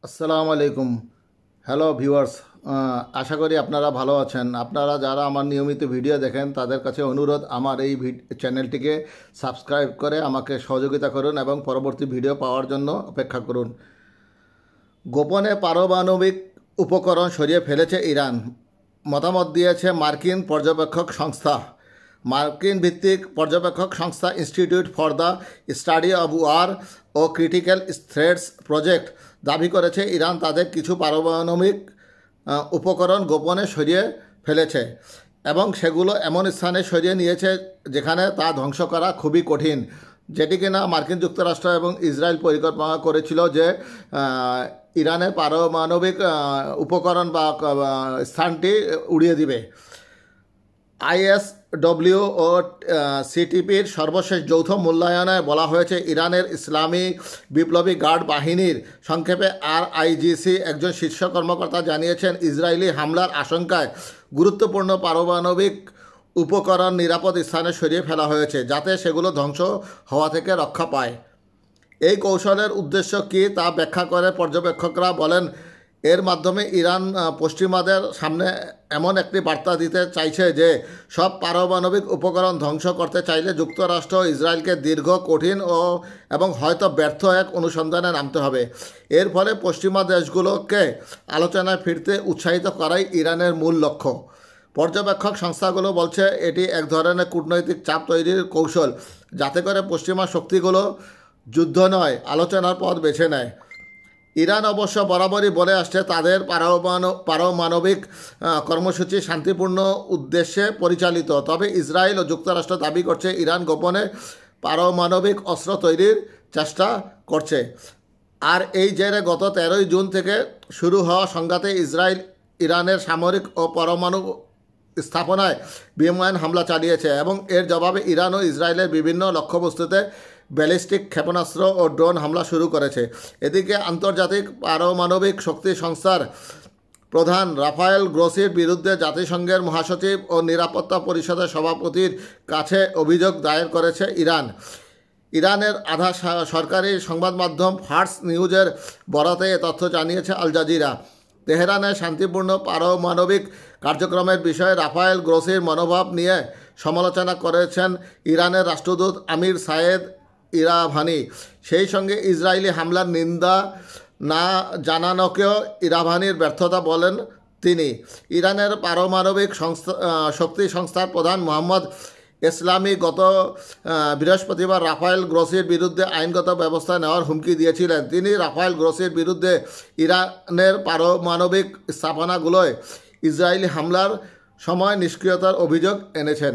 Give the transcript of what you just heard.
আসসালামু আলাইকুম। Hello viewers, আশা করি আপনারা ভালো আছেন। আপনারা যারা আমার নিয়মিত ভিডিও দেখেন তাদের কাছে অনুরোধ, আমার এই চ্যানেলটিকে সাবস্ক্রাইব করে আমাকে সহযোগিতা করুন এবং পরবর্তী ভিডিও পাওয়ার জন্য অপেক্ষা করুন। গোপনে পারমাণবিক উপকরণ সরিয়ে ফেলেছে ইরান, মতামত দিয়েছে মার্কিন পর্যবেক্ষক সংস্থা। মার্কিন ভিত্তিক পর্যবেক্ষক সংস্থা institute for the study of war ও ক্রিটিক্যাল থ্রেটস প্রজেক্ট দাবি করেছে ইরান তাদের কিছু পারমাণবিক উপকরণ গোপনে সরিয়ে ফেলেছে এবং সেগুলো এমন স্থানে সরিয়ে নিয়েছে যেখানে তা ধ্বংস করা খুবই কঠিন, যেটি কিনা মার্কিন যুক্তরাষ্ট্র এবং ইসরায়েল পরিকল্পনা করেছিল যে ইরানের পারমাণবিক উপকরণ বা স্থানটি উড়িয়ে দিবে। আইএসডব্লিউ ও সিটিপির সর্বশেষ যৌথ মূল্যায়নে বলা হয়েছে ইরানের ইসলামী বিপ্লবী গার্ড বাহিনীর সংক্ষেপে আরআইজিসি একজন শীর্ষ কর্মকর্তা জানিয়েছেন, ইসরায়েলি হামলার আশঙ্কায় গুরুত্বপূর্ণ পারমাণবিক উপকরণ নিরাপদ স্থানে সরিয়ে ফেলা হয়েছে যাতে সেগুলো ধ্বংস হওয়া থেকে রক্ষা পায়। এই কৌশলের উদ্দেশ্য কী তা ব্যাখ্যা করে পর্যবেক্ষকরা বলেন, এর মাধ্যমে ইরান পশ্চিমাদের সামনে এমন একটি বার্তা দিতে চাইছে যে সব পারমাণবিক উপকরণ ধ্বংস করতে চাইলে যুক্তরাষ্ট্র ইসরায়েলকে দীর্ঘ, কঠিন এবং হয়তো ব্যর্থ এক অনুসন্ধানে নামতে হবে। এর ফলে পশ্চিমা দেশগুলোকে আলোচনায় ফিরতে উৎসাহিত করাই ইরানের মূল লক্ষ্য। পর্যবেক্ষক সংস্থাগুলো বলছে এটি এক ধরনের কূটনৈতিক চাপ তৈরির কৌশল, যাতে করে পশ্চিমা শক্তিগুলো যুদ্ধ নয়, আলোচনার পথ বেছে নেয়। ইরান অবশ্য বরাবরই বলে আসছে তাদের পারমাণবিক কর্মসূচি শান্তিপূর্ণ উদ্দেশ্যে পরিচালিত, তবে ইসরায়েল ও যুক্তরাষ্ট্র দাবি করছে ইরান গোপনে পারমাণবিক অস্ত্র তৈরির চেষ্টা করছে। আর এই জেরে গত 13 জুন থেকে শুরু হওয়া সংঘাতে ইসরায়েল ইরানের সামরিক ও পরমাণু স্থাপনায় বিমান হামলা চালিয়েছে এবং এর জবাবে ইরান ও ইসরায়েলের বিভিন্ন লক্ষ্যবস্তুতে ব্যালিস্টিক ক্ষেপণাস্ত্র ও ড্রোন হামলা শুরু করেছে। এদিকে আন্তর্জাতিক পারমাণবিক শক্তি সংস্থার প্রধান রাফায়েল গ্রোসির বিরুদ্ধে জাতিসংঘের মহাসচিব ও নিরাপত্তা পরিষদের সভাপতির কাছে অভিযোগ দায়ের করেছে ইরান। ইরানের আধা সরকারি সংবাদ মাধ্যম ফার্স নিউজের বরাতে এ তথ্য জানিয়েছে আল জাজিরা। তেহরানে শান্তিপূর্ণ পারমাণবিক কার্যক্রমের বিষয়ে রাফায়েল গ্রোসির মনোভাব নিয়ে সমালোচনা করেছেন ইরানের রাষ্ট্রদূত আমির সায়েদ ইরাভানি। সেই সঙ্গে ইসরায়েলি হামলার নিন্দা না জানানোকেও ইরাভানির ব্যর্থতা বলেন তিনি। ইরানের পারমাণবিক শক্তি সংস্থার প্রধান মোহাম্মদ ইসলামি গত বৃহস্পতিবার রাফায়েল গ্রোসির বিরুদ্ধে আইনগত ব্যবস্থা নেওয়ার হুমকি দিয়েছিলেন। তিনি রাফায়েল গ্রোসির বিরুদ্ধে ইরানের পারমাণবিক স্থাপনাগুলোয় ইসরায়েলি হামলার সময় নিষ্ক্রিয়তার অভিযোগ এনেছেন।